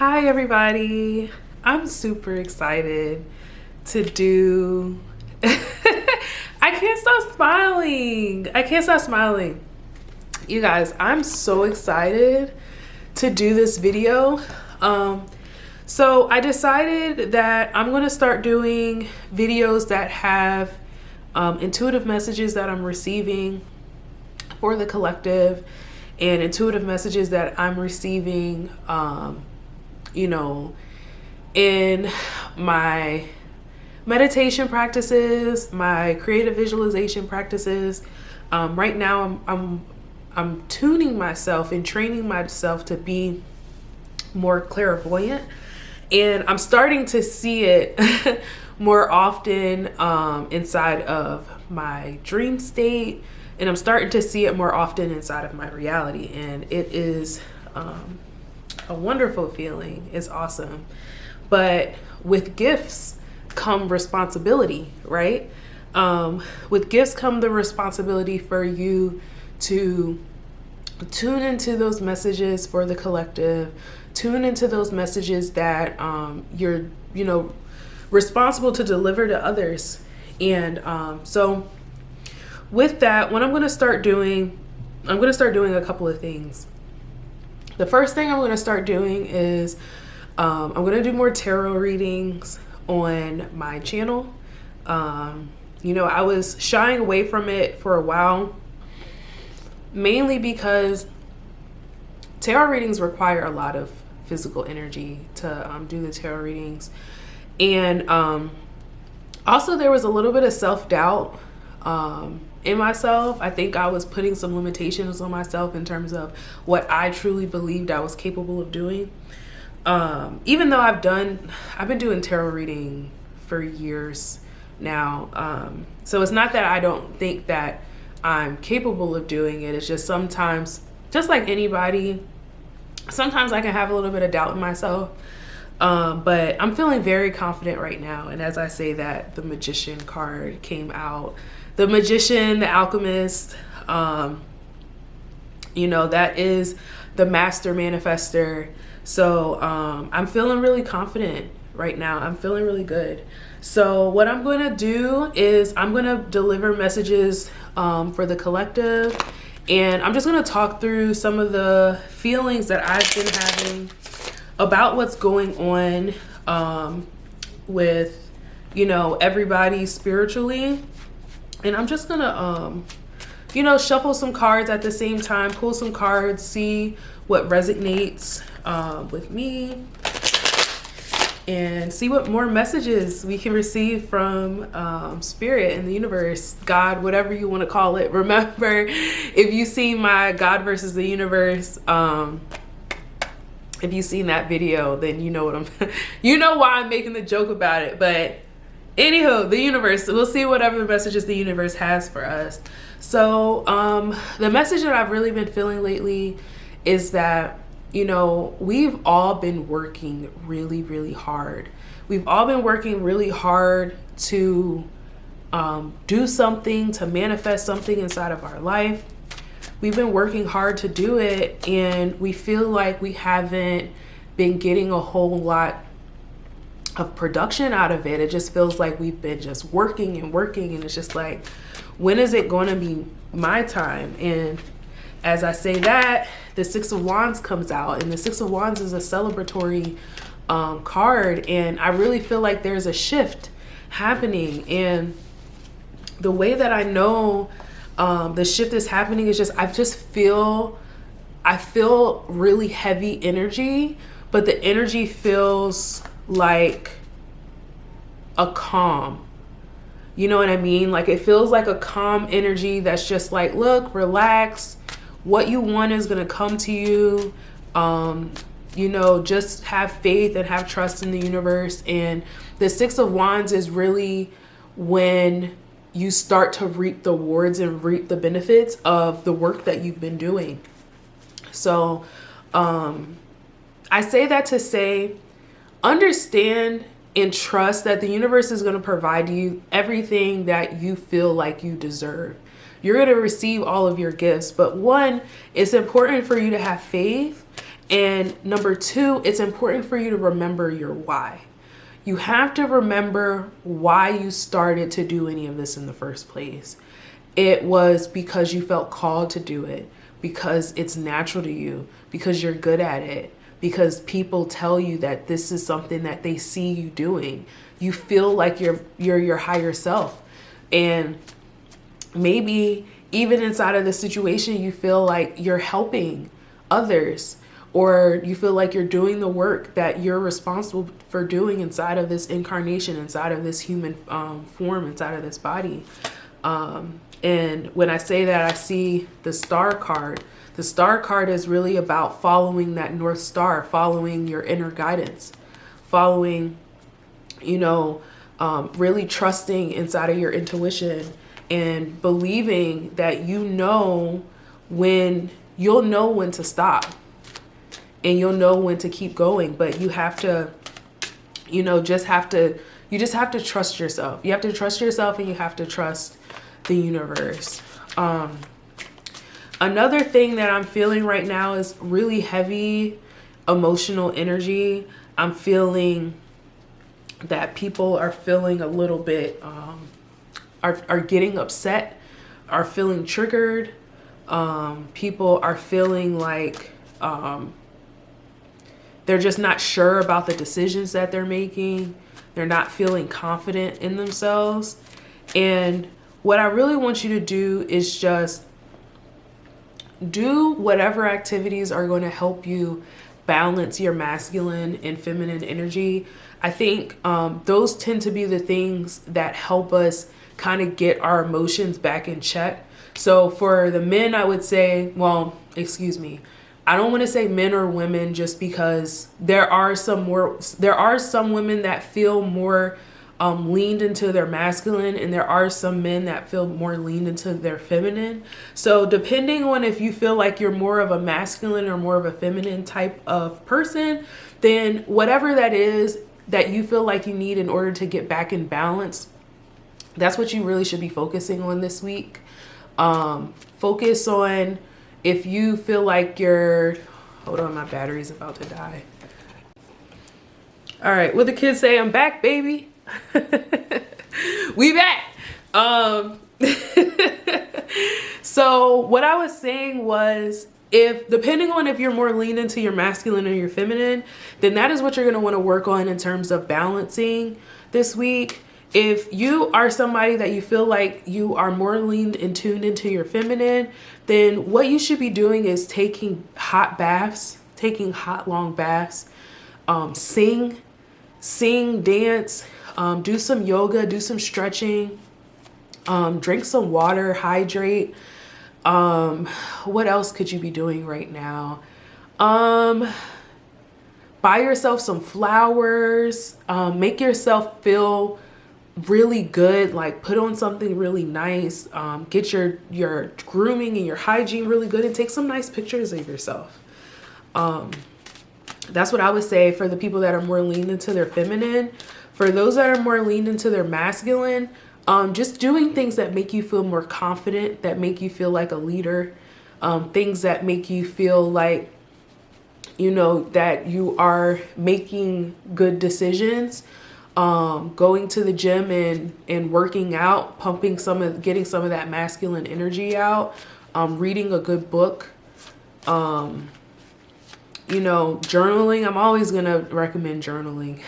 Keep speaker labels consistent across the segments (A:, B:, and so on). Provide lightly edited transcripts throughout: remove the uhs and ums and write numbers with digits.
A: Hi, everybody. I'm super excited to do. I can't stop smiling. I can't stop smiling. You guys, I'm so excited to do this video. So I decided that I'm going to start doing videos that have intuitive messages that I'm receiving for the collective and intuitive messages that I'm receiving in my meditation practices, my creative visualization practices. Right now I'm tuning myself and training myself to be more clairvoyant, and I'm starting to see it more often inside of my dream state, and I'm starting to see it more often inside of my reality, and it is a wonderful feeling. It's awesome. But with gifts come responsibility, right? With gifts come the responsibility for you to tune into those messages for the collective, tune into those messages that you're, responsible to deliver to others. And so with that, what I'm going to start doing a couple of things. The first thing I'm going to start doing is I'm going to do more tarot readings on my channel. I was shying away from it for a while, mainly because tarot readings require a lot of physical energy to do the tarot readings. And also there was a little bit of self-doubt in myself. I think I was putting some limitations on myself in terms of what I truly believed I was capable of doing. Even though I've been doing tarot reading for years now. So it's not that I don't think that I'm capable of doing it. It's just sometimes, just like anybody, sometimes I can have a little bit of doubt in myself. But I'm feeling very confident right now. And as I say that, the Magician card came out. The Magician, the Alchemist, that is the Master Manifester. So I'm feeling really confident right now. I'm feeling really good. So what I'm going to do is I'm going to deliver messages for the collective. And I'm just going to talk through some of the feelings that I've been having about what's going on with, everybody spiritually. And I'm just going to, shuffle some cards at the same time, pull some cards, see what resonates with me, and see what more messages we can receive from spirit and the universe, God, whatever you want to call it. Remember, if you see my God versus the universe, if you've seen that video, then you know why I'm making the joke about it. But anywho, the universe, we'll see whatever messages the universe has for us. So the message that I've really been feeling lately is that, we've all been working really, really hard. We've all been working really hard to do something, to manifest something inside of our life. We've been working hard to do it, and we feel like we haven't been getting a whole lot of production out of it. It just feels like we've been just working and working, and it's just like, when is it going to be my time? And as I say that, the Six of Wands comes out, and the Six of Wands is a celebratory card, and I really feel like there's a shift happening. And the way that I know the shift is happening is I feel really heavy energy, but the energy feels like a calm. You know what I mean? Like, it feels like a calm energy that's just like, look, relax. What you want is going to come to you. Just have faith and have trust in the universe. And the Six of Wands is really when you start to reap the rewards and reap the benefits of the work that you've been doing. So I say that to say, understand and trust that the universe is going to provide you everything that you feel like you deserve. You're going to receive all of your gifts, but one, it's important for you to have faith And number two, it's important for you to remember your why. You have to remember why you started to do any of this in the first place. It was because you felt called to do it, because it's natural to you, because you're good at it, because people tell you that this is something that they see you doing. You feel like you're your higher self. And maybe even inside of the situation, you feel like you're helping others, or you feel like you're doing the work that you're responsible for doing inside of this incarnation, inside of this human form, inside of this body. And when I say that, I see the star card. The star card is really about following that North Star, following your inner guidance, following, really trusting inside of your intuition and believing that you'll know when to stop and you'll know when to keep going. But you have to, you just have to trust yourself. You have to trust yourself, and you have to trust the universe. Another thing that I'm feeling right now is really heavy emotional energy. I'm feeling that people are feeling a little bit, are getting upset, are feeling triggered. People are feeling like they're just not sure about the decisions that they're making. They're not feeling confident in themselves. And what I really want you to do is just do whatever activities are going to help you balance your masculine and feminine energy. I think those tend to be the things that help us kind of get our emotions back in check. So for the men, I would say, I don't want to say men or women, just because there are some women that feel more leaned into their masculine, and there are some men that feel more leaned into their feminine. So depending on if you feel like you're more of a masculine or more of a feminine type of person, then whatever that is that you feel like you need in order to get back in balance, that's what you really should be focusing on this week. Focus on if you feel like hold on, my battery's about to die. All right, what the kids say, I'm back, baby. We back. So what I was saying was, depending on if you're more lean into your masculine or your feminine, then that is what you're going to want to work on in terms of balancing this week. If you are somebody that you feel like you are more leaned and tuned into your feminine, then what you should be doing is taking hot baths, taking hot long baths, sing, dance, do some yoga, do some stretching, drink some water, hydrate. What else could you be doing right now? Buy yourself some flowers, make yourself feel really good, like put on something really nice, get your grooming and your hygiene really good, and take some nice pictures of yourself. That's what I would say for the people that are more leaned into their feminine. For those that are more leaned into their masculine, just doing things that make you feel more confident, that make you feel like a leader, things that make you feel like, that you are making good decisions. Going to the gym and working out, getting some of that masculine energy out, reading a good book, journaling. I'm always going to recommend journaling,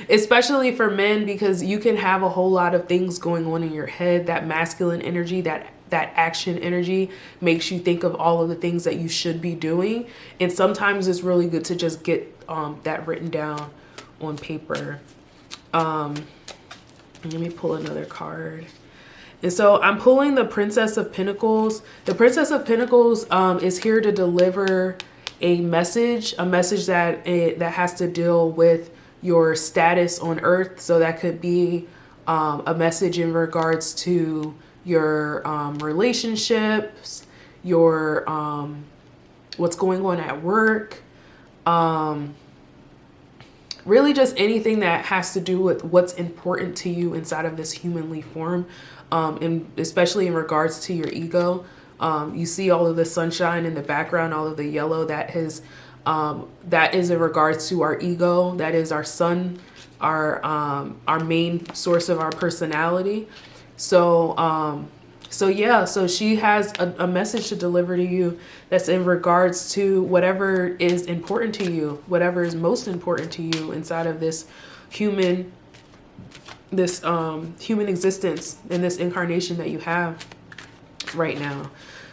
A: especially for men, because you can have a whole lot of things going on in your head. That masculine energy, that action energy makes you think of all of the things that you should be doing. And sometimes it's really good to just get that written down on paper. Let me pull another card. And so I'm pulling the Princess of Pentacles. The Princess of Pentacles is here to deliver a message that has to deal with your status on Earth. So that could be a message in regards to your relationships, your what's going on at work, really just anything that has to do with what's important to you inside of this humanly form, and especially in regards to your ego. You see all of the sunshine in the background, all of the yellow that is in regards to our ego. That is our sun, our main source of our personality. So she has a message to deliver to you that's in regards to whatever is important to you, whatever is most important to you inside of this human existence in this incarnation that you have right now.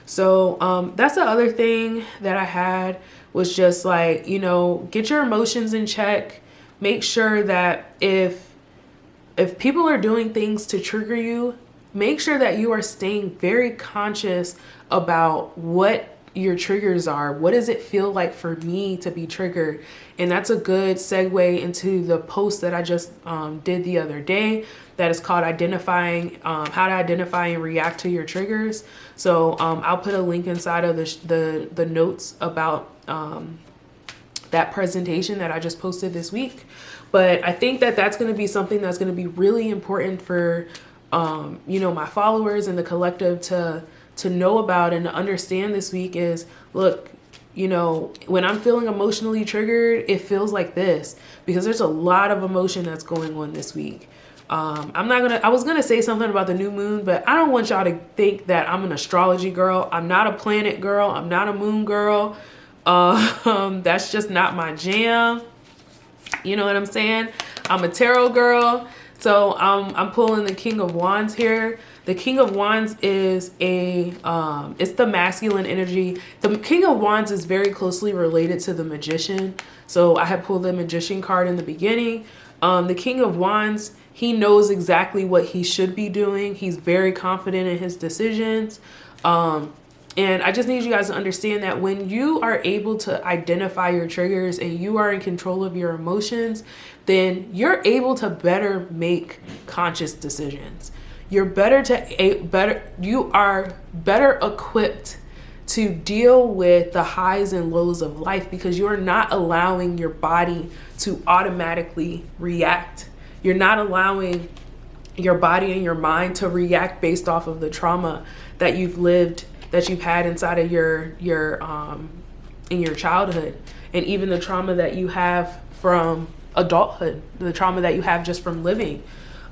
A: So that's the other thing that I had, was just like, get your emotions in check. Make sure that if people are doing things to trigger you, make sure that you are staying very conscious about what your triggers are. What does it feel like for me to be triggered? And that's a good segue into the post that I just did the other day, that is called identifying, how to identify and react to your triggers. So I'll put a link inside of the notes about that presentation that I just posted this week. But I think that that's going to be something that's going to be really important for my followers and the collective to know about and to understand this week is, look, when I'm feeling emotionally triggered, it feels like this, because there's a lot of emotion that's going on this week. I was gonna say something about the new moon, but I don't want y'all to think that I'm an astrology girl. I'm not a planet girl. I'm not a moon girl. That's just not my jam. You know what I'm saying? I'm a tarot girl. So I'm pulling the King of Wands here. The King of Wands is it's the masculine energy. The King of Wands is very closely related to the Magician. So I had pulled the Magician card in the beginning. The King of Wands, he knows exactly what he should be doing. He's very confident in his decisions. And I just need you guys to understand that when you are able to identify your triggers and you are in control of your emotions, then you're able to better make conscious decisions. You are better equipped to deal with the highs and lows of life, because you're not allowing your body to automatically react. You're not allowing your body and your mind to react based off of the trauma that you've lived, that you've had inside of your in your childhood, and even the trauma that you have from adulthood, the trauma that you have just from living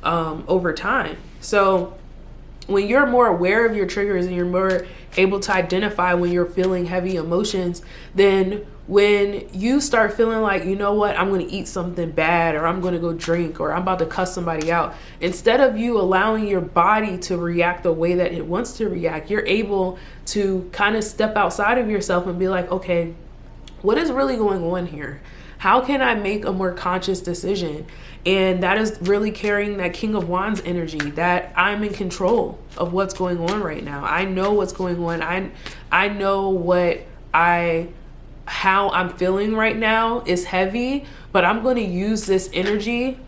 A: over time. So when you're more aware of your triggers and you're more able to identify when you're feeling heavy emotions, then when you start feeling like, you know what, I'm going to eat something bad, or I'm going to go drink, or I'm about to cuss somebody out, instead of you allowing your body to react the way that it wants to react, you're able to kind of step outside of yourself and be like, okay, what is really going on here? How can I make a more conscious decision? And that is really carrying that King of Wands energy, that I'm in control of what's going on right now. I know what's going on. I know how I'm feeling right now is heavy, but I'm going to use this energy.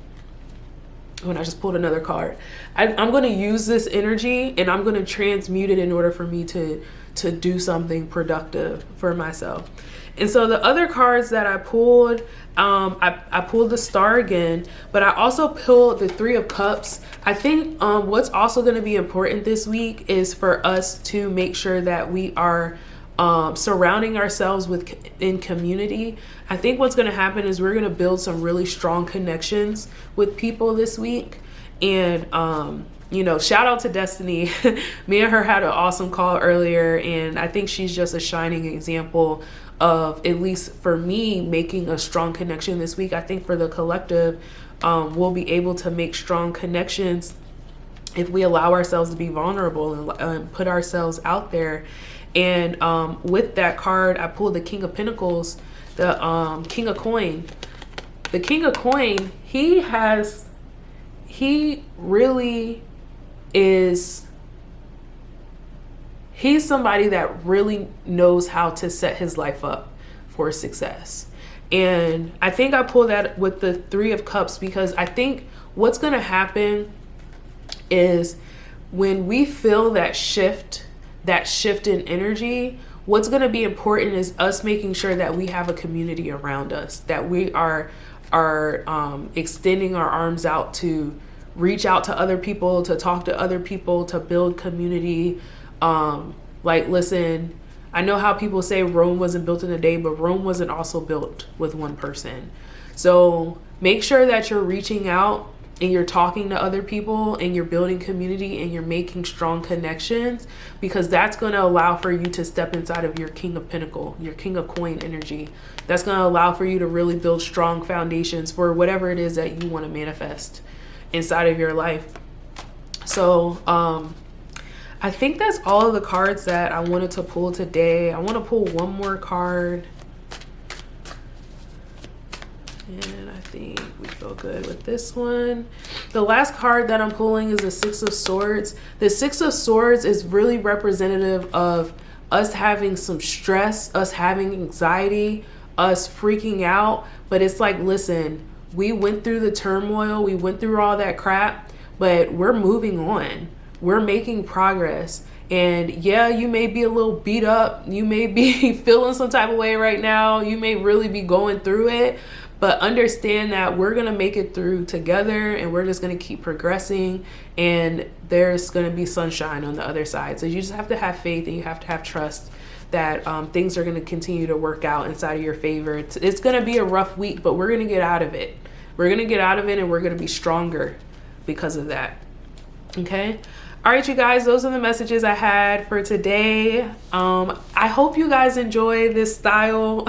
A: When I just pulled another card, I'm going to use this energy and I'm going to transmute it in order for me to do something productive for myself. And so the other cards that I pulled, I pulled the Star again, but I also pulled the Three of Cups. I think what's also going to be important this week is for us to make sure that we are surrounding ourselves in community. I think what's going to happen is we're going to build some really strong connections with people this week. And shout out to Destiny. Me and her had an awesome call earlier, and I think she's just a shining example of, at least for me, making a strong connection this week. I think for the collective, we'll be able to make strong connections if we allow ourselves to be vulnerable and put ourselves out there. And with that card, I pulled the King of Pentacles, the King of Coin. The King of Coin, he really is, he's somebody that really knows how to set his life up for success. And I think I pulled that with the Three of Cups, because I think what's going to happen is when we feel that shift in energy, what's going to be important is us making sure that we have a community around us, that we are extending our arms out to reach out to other people, to talk to other people, to build community. Like, listen, I know how people say Rome wasn't built in a day, but Rome wasn't also built with one person. So make sure that you're reaching out and you're talking to other people and you're building community and you're making strong connections, because that's going to allow for you to step inside of your King of Pentacle, your King of Coin energy. That's going to allow for you to really build strong foundations for whatever it is that you want to manifest inside of your life. So I think that's all of the cards that I wanted to pull today. I want to pull one more card. And I think we feel good with this one. The last card that I'm pulling is the Six of Swords. The Six of Swords is really representative of us having some stress, us having anxiety, us freaking out. But it's like, listen, we went through the turmoil, we went through all that crap, but we're moving on. We're making progress. And yeah, you may be a little beat up. You may be feeling some type of way right now. You may really be going through it. But understand that we're going to make it through together, and we're just going to keep progressing, and there's going to be sunshine on the other side. So you just have to have faith, and you have to have trust that things are going to continue to work out inside of your favor. It's going to be a rough week, but we're going to get out of it. We're going to get out of it, and we're going to be stronger because of that. Okay? All right, you guys, those are the messages I had for today. I hope you guys enjoy this style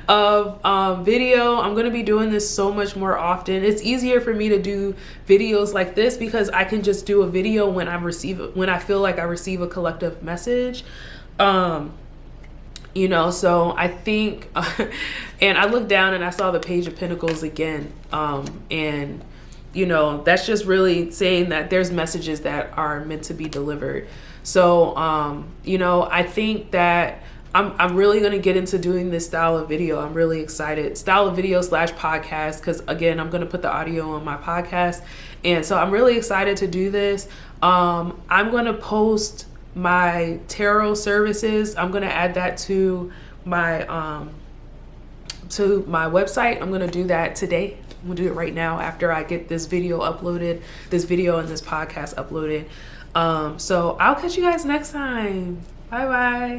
A: of video. I'm going to be doing this so much more often. It's easier for me to do videos like this because I can just do a video when I feel like I receive a collective message. You know, so I think, and I looked down and I saw the Page of Pentacles again, and you know, that's just really saying that there's messages that are meant to be delivered. So, you know, I think that I'm really going to get into doing this style of video. I'm really excited. Style of video / podcast, because again, I'm going to put the audio on my podcast. And so I'm really excited to do this. I'm going to post my tarot services. I'm going to add that to my website. I'm going to do that today. I'm gonna do it right now after I get this video uploaded, this video and this podcast uploaded. So I'll catch you guys next time. Bye bye.